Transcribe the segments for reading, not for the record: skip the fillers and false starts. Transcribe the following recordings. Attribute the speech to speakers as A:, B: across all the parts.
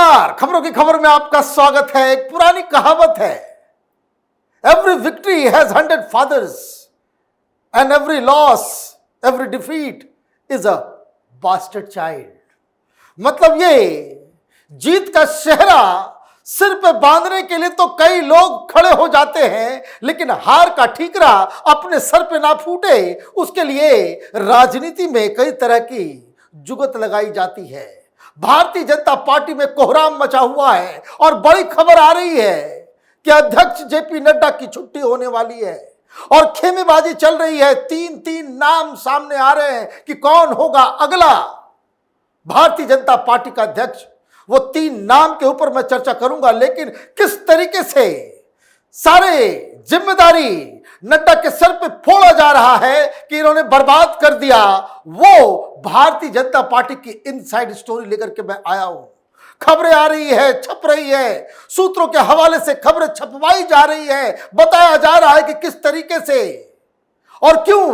A: नमस्कार, खबरों की खबर में आपका स्वागत है। एक पुरानी कहावत है, every victory has 100 fathers and every loss, every defeat is a bastard child. मतलब ये जीत का सेहरा सिर पे बांधने के लिए तो कई लोग खड़े हो जाते हैं, लेकिन हार का ठीकरा अपने सर पे ना फूटे उसके लिए राजनीति में कई तरह की जुगत लगाई जाती है। भारतीय जनता पार्टी में कोहराम मचा हुआ है और बड़ी खबर आ रही है कि अध्यक्ष जेपी नड्डा की छुट्टी होने वाली है और खेमेबाजी चल रही है। तीन नाम सामने आ रहे हैं कि कौन होगा अगला भारतीय जनता पार्टी का अध्यक्ष। वो 3 नाम के ऊपर मैं चर्चा करूंगा, लेकिन किस तरीके से सारे जिम्मेदारी नड्डा के सर पे फोड़ा जा रहा है कि इन्होंने बर्बाद कर दिया, वो भारतीय जनता पार्टी की इनसाइड स्टोरी लेकर के मैं आया हूं। खबरें आ रही है, छप रही है, सूत्रों के हवाले से खबरें छपवाई जा रही है, बताया जा रहा है कि किस तरीके से और क्यों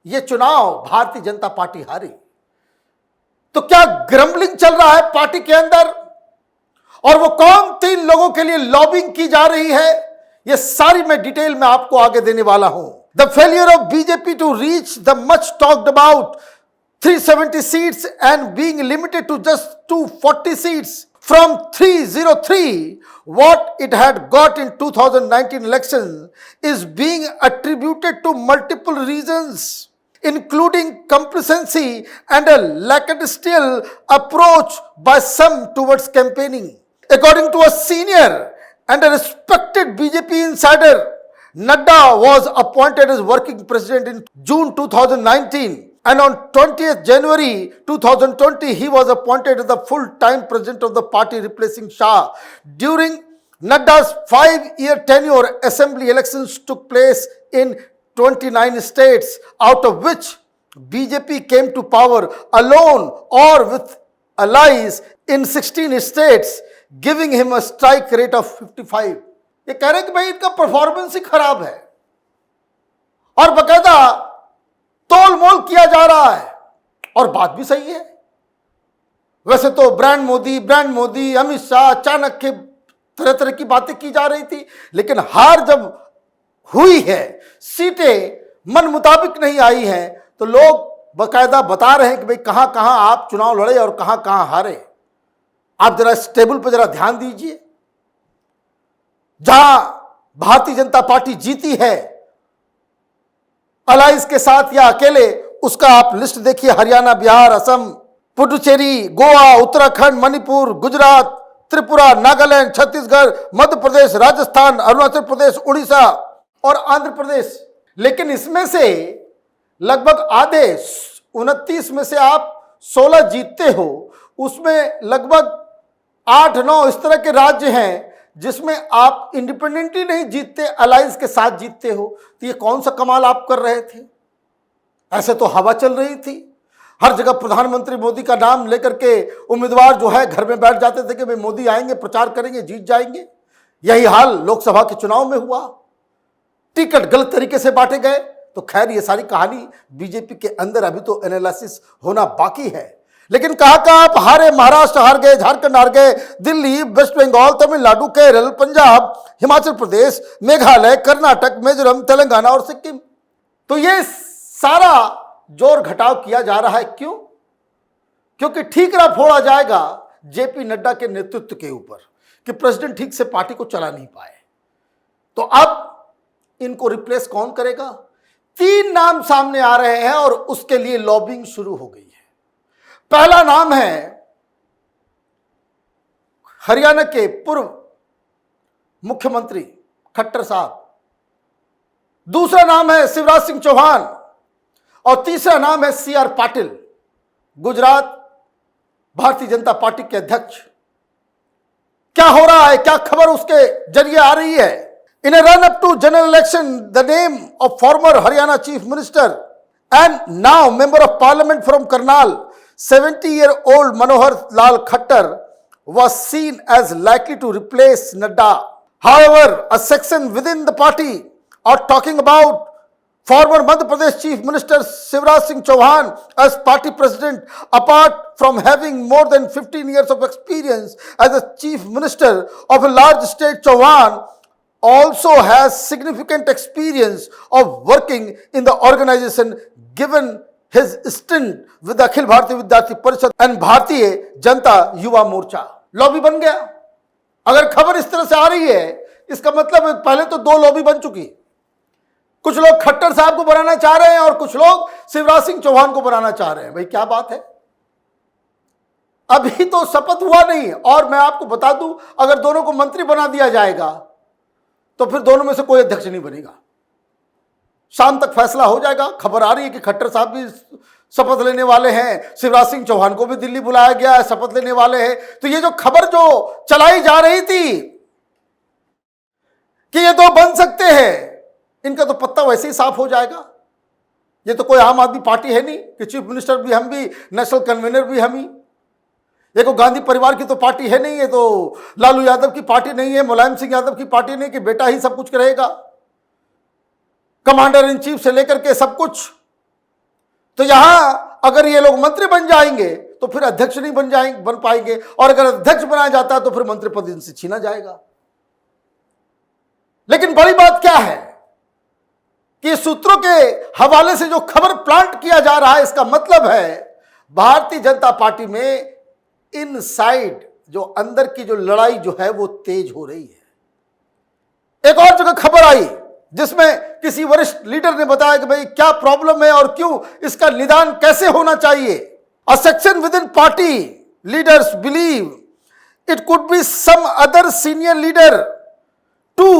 A: ये चुनाव भारतीय जनता पार्टी हारी। तो क्या ग्रम्बलिंग चल रहा है पार्टी के अंदर और वो कौन 3 लोगों के लिए लॉबिंग की जा रही है, ये सारी मैं डिटेल में आपको आगे देने वाला हूं। The failure of BJP to reach the much talked about 370 seats and being limited to just 240 seats from 303 what it had got in 2019 election is being attributed to multiple reasons, including complacency and a lackadaisical approach by some towards campaigning. According to a senior and a respected BJP insider, Nadda was appointed as working president in June 2019, and on 20th January 2020 he was appointed as the full-time president of the party, replacing Shah. During Nadda's 5-year tenure, assembly elections took place in 29 states, out of which BJP came to power alone or with allies in 16 states, giving him a strike rate of 55. ये कह रहे हैं कि भाई इनका performance ही खराब है और बकायदा तोल मोल किया जा रहा है, और बात भी सही है। वैसे तो ब्रांड मोदी, अमित शाह, चाणक्य, तरह तरह की बातें की जा रही थी, लेकिन हार जब हुई है, सीटें मन मुताबिक नहीं आई हैं, तो लोग बकायदा बता रहे हैं कि भाई कहां कहां आप चुनाव लड़े और कहां कहां हारे। आप जरा इस टेबल पर जरा ध्यान दीजिए। जहां भारतीय जनता पार्टी जीती है अलायंस के साथ या अकेले, उसका आप लिस्ट देखिए। हरियाणा, बिहार, असम, पुडुचेरी, गोवा, उत्तराखंड, मणिपुर, गुजरात, त्रिपुरा, नागालैंड, छत्तीसगढ़, मध्य प्रदेश, राजस्थान, अरुणाचल प्रदेश, उड़ीसा और आंध्र प्रदेश। लेकिन इसमें से लगभग आधे 29 में से आप 16 जीतते हो, उसमें लगभग 8-9 इस तरह के राज्य हैं जिसमें आप इंडिपेंडेंटली नहीं जीतते, अलायंस के साथ जीतते हो। तो ये कौन सा कमाल आप कर रहे थे? ऐसे तो हवा चल रही थी, हर जगह प्रधानमंत्री मोदी का नाम लेकर के उम्मीदवार जो है घर में बैठ जाते थे कि भाई मोदी आएंगे, प्रचार करेंगे, जीत जाएंगे। यही हाल लोकसभा के चुनाव में हुआ, टिकट गलत तरीके से बांटे गए। तो खैर ये सारी कहानी बीजेपी के अंदर अभी तो एनालिसिस होना बाकी है। लेकिन कहां आप हारे? महाराष्ट्र हार गए, झारखंड हार गए, दिल्ली, वेस्ट बंगाल, तमिलनाडु, केरल, पंजाब, हिमाचल प्रदेश, मेघालय, कर्नाटक, मिजोरम, तेलंगाना और सिक्किम। तो ये सारा जोर घटाव किया जा रहा है। क्यों? क्योंकि ठीकरा फोड़ा जाएगा जेपी नड्डा के नेतृत्व के ऊपर कि प्रेसिडेंट ठीक से पार्टी को चला नहीं पाए। तो अब इनको रिप्लेस कौन करेगा? 3 नाम सामने आ रहे हैं और उसके लिए लॉबिंग शुरू हो गई है। पहला नाम है हरियाणा के पूर्व मुख्यमंत्री खट्टर साहब, दूसरा नाम है शिवराज सिंह चौहान और तीसरा नाम है CR पाटिल, गुजरात भारतीय जनता पार्टी के अध्यक्ष। क्या हो रहा है, क्या खबर उसके जरिए आ रही है? In a run-up to general election, the name of former Haryana Chief Minister and now Member of Parliament from Karnal, 70-year-old Manohar Lal Khattar, was seen as likely to replace Nadda. However, a section within the party are talking about Former Madhya Pradesh Chief Minister Shivraj Singh Chauhan as party president, apart from having more than 15 years of experience as a chief minister of a large state, Chauhan also has significant experience of working in the organization given his stint with the Akhil Bharatiya Vidyarthi Parishad and Bharatiya Janata Yuva Morcha. Lobby बन गया. अगर खबर इस तरह से आ रही है, इसका मतलब पहले तो दो लॉबी बन चुकी. कुछ लोग खट्टर साहब को बनाना चाह रहे हैं और कुछ लोग शिवराज सिंह चौहान को बनाना चाह रहे हैं. भाई क्या बात है. अभी तो शपथ हुआ नहीं है. और मैं आपको बता दूं, अगर दोनों को मंत्री बना दिया जाएगा तो फिर दोनों में से कोई अध्यक्ष नहीं बनेगा. शाम तक फैसला हो जाएगा. खबर आ रही है कि खट्टर साहब भी शपथ लेने वाले हैं, शिवराज सिंह चौहान को भी दिल्ली बुलाया गया है, शपथ लेने वाले हैं. तो ये जो खबर जो चलाई जा रही थी कि ये दो बन सकते हैं, इनका तो पत्ता वैसे ही साफ हो जाएगा. ये तो कोई आम आदमी पार्टी है नहीं कि चीफ मिनिस्टर भी हम भी, नेशनल कन्वीनर भी हम ही. ये कोई गांधी परिवार की तो पार्टी है नहीं. ये तो लालू यादव की पार्टी नहीं है, मुलायम सिंह यादव की पार्टी नहीं कि बेटा ही सब कुछ करेगा, कमांडर इन चीफ से लेकर के सब कुछ. तो यहां अगर ये लोग मंत्री बन जाएंगे तो फिर अध्यक्ष नहीं बन पाएंगे. और अगर अध्यक्ष बनाया जाता है तो फिर मंत्री पद इनसे छीना जाएगा. लेकिन बड़ी बात क्या है कि सूत्रों के हवाले से जो खबर प्लांट किया जा रहा है, इसका मतलब है भारतीय जनता पार्टी में इनसाइड जो अंदर की जो लड़ाई जो है वो तेज हो रही है. एक और जगह खबर आई जिसमें किसी वरिष्ठ लीडर ने बताया कि भाई क्या प्रॉब्लम है और क्यों, इसका निदान कैसे होना चाहिए. A section within party leaders believe it could be some other senior leader to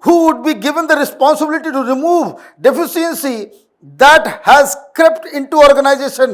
A: who would be given the responsibility to remove deficiency that has crept into organization,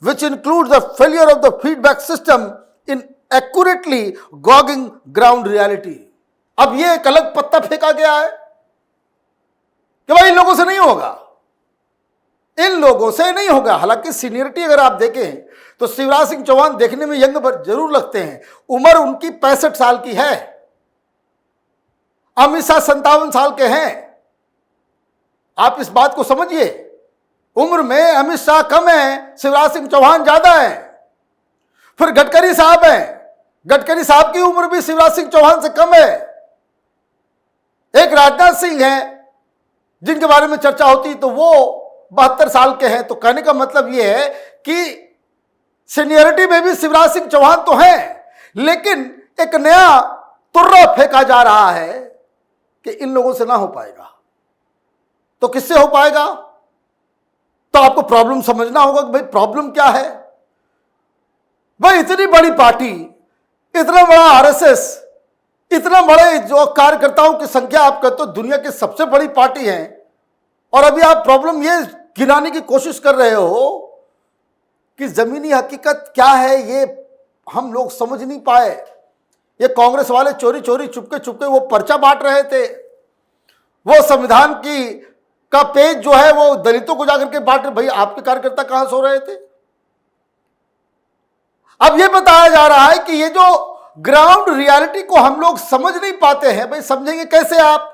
A: which includes the failure of the feedback system in accurately gauging ground reality. अब ये एक अलग पत्ता फेंका गया है कि भाई इन लोगों से नहीं होगा, इन लोगों से नहीं होगा. हालांकि सीनियरिटी अगर आप देखें तो शिवराज सिंह चौहान देखने में यंग जरूर लगते हैं. उम्र उनकी 65 साल की है. अमित शाह 57 साल के हैं. आप इस बात को समझिए. उम्र में अमित शाह कम है, शिवराज सिंह चौहान ज्यादा है. फिर गडकरी साहब हैं, गडकरी साहब की उम्र भी शिवराज सिंह चौहान से कम है. एक राजनाथ सिंह हैं जिनके बारे में चर्चा होती तो वो 72 साल के हैं. तो कहने का मतलब ये है कि सीनियरिटी में भी शिवराज सिंह चौहान तो हैं, लेकिन एक नया तुर्रा फेंका जा रहा है कि इन लोगों से ना हो पाएगा. तो किससे हो पाएगा? तो आपको प्रॉब्लम समझना होगा कि भाई प्रॉब्लम क्या है. भाई इतनी बड़ी पार्टी, इतना बड़ा आरएसएस, इतना बड़े जो कार्यकर्ताओं की संख्या आप कहते हो दुनिया की सबसे बड़ी पार्टी है, और अभी आप प्रॉब्लम ये गिनाने की कोशिश कर रहे हो कि जमीनी हकीकत क्या है, ये हम लोग समझ नहीं पाए. ये कांग्रेस वाले चोरी चोरी चुपके चुपके वो पर्चा बांट रहे थे. वो संविधान की का पेज जो है वो दलितों को जाकर के बांट रहे. भाई आपके कार्यकर्ता कहां सो रहे थे? अब ये बताया जा रहा है कि ये जो ग्राउंड रियलिटी को हम लोग समझ नहीं पाते हैं. भाई समझेंगे कैसे आप?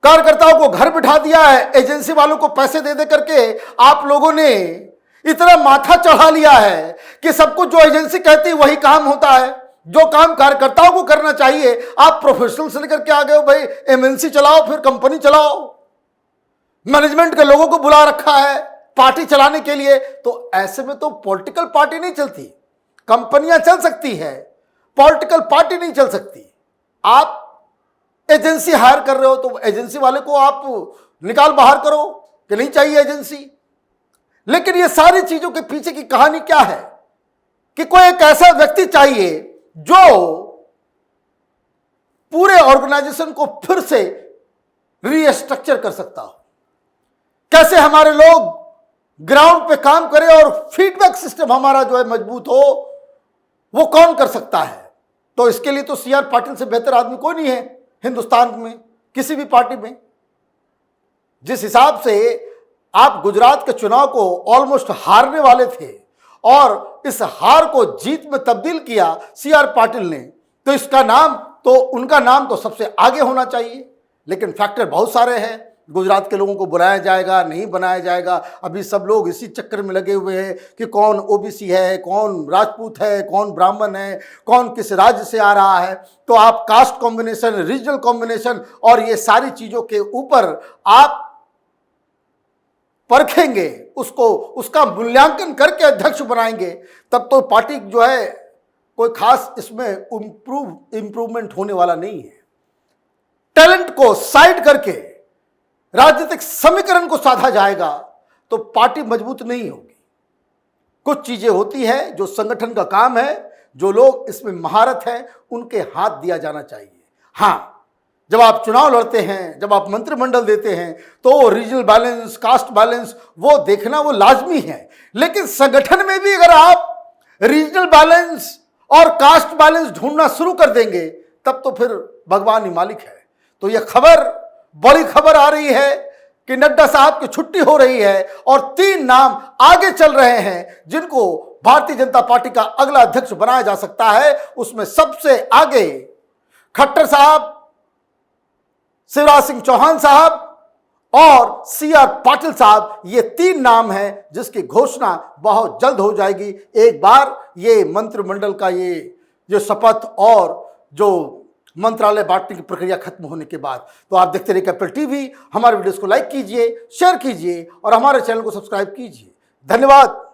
A: कार्यकर्ताओं को घर बिठा दिया है, एजेंसी वालों को पैसे दे दे करके आप लोगों ने इतना माथा चढ़ा लिया है कि सब कुछ जो एजेंसी कहती है वही काम होता है. जो काम कार्यकर्ताओं को करना चाहिए आप प्रोफेशनल से लेकर के आ गए हो. भाई एमएनसी चलाओ, फिर कंपनी चलाओ, मैनेजमेंट के लोगों को बुला रखा है पार्टी चलाने के लिए. तो ऐसे में तो पॉलिटिकल पार्टी नहीं चलती. कंपनियां चल सकती है, पॉलिटिकल पार्टी नहीं चल सकती. आप एजेंसी हायर कर रहे हो तो एजेंसी वाले को आप निकाल बाहर करो कि नहीं चाहिए एजेंसी. लेकिन ये सारी चीजों के पीछे की कहानी क्या है कि कोई एक ऐसा व्यक्ति चाहिए जो पूरे ऑर्गेनाइजेशन को फिर से रीस्ट्रक्चर कर सकता हो. कैसे हमारे लोग ग्राउंड पे काम करें और फीडबैक सिस्टम हमारा जो है मजबूत हो, वो कौन कर सकता है? तो इसके लिए तो सीआर पाटिल से बेहतर आदमी कोई नहीं है हिंदुस्तान में किसी भी पार्टी में. जिस हिसाब से आप गुजरात के चुनाव को ऑलमोस्ट हारने वाले थे और इस हार को जीत में तब्दील किया सीआर पाटिल ने, तो इसका नाम तो उनका नाम तो सबसे आगे होना चाहिए. लेकिन फैक्टर बहुत सारे हैं. गुजरात के लोगों को बुलाया जाएगा, नहीं बनाया जाएगा। अभी सब लोग इसी चक्कर में लगे हुए हैं कि कौन ओबीसी है, कौन राजपूत है, कौन ब्राह्मण है, कौन किस राज्य से आ रहा है। तो आप कास्ट कॉम्बिनेशन, रीजनल कॉम्बिनेशन और ये सारी चीज़ों के ऊपर आप परखेंगे, उसको उसका मूल्यांकन करके अध्यक्ष बनाएंगे, तब तो पार्टी जो है कोई खास इसमें इंप्रूवमेंट होने वाला नहीं है। टैलेंट को साइड करके राजनीतिक समीकरण को साधा जाएगा तो पार्टी मजबूत नहीं होगी। कुछ चीजें होती है जो संगठन का काम है, जो लोग इसमें महारत है उनके हाथ दिया जाना चाहिए। हाँ, जब आप चुनाव लड़ते हैं, जब आप मंत्रिमंडल देते हैं तो रीजनल बैलेंस, कास्ट बैलेंस वो देखना वो लाजमी है। लेकिन संगठन में भी अगर आप रीजनल बैलेंस और कास्ट बैलेंस ढूंढना शुरू कर देंगे तब तो फिर भगवान ही मालिक है। तो यह खबर, बड़ी खबर आ रही है कि नड्डा साहब की छुट्टी हो रही है और 3 नाम आगे चल रहे हैं जिनको भारतीय जनता पार्टी का अगला अध्यक्ष बनाया जा सकता है। उसमें सबसे आगे खट्टर साहब, शिवराज सिंह चौहान साहब और CR पाटिल साहब, ये 3 नाम हैं जिसकी घोषणा बहुत जल्द हो जाएगी। एक बार ये मंत्रिमंडल का ये जो शपथ और जो मंत्रालय बांटने की प्रक्रिया खत्म होने के बाद। तो आप देखते रहिए कैपिटल टीवी। हमारे वीडियोस को लाइक कीजिए, शेयर कीजिए और हमारे चैनल को सब्सक्राइब कीजिए। धन्यवाद।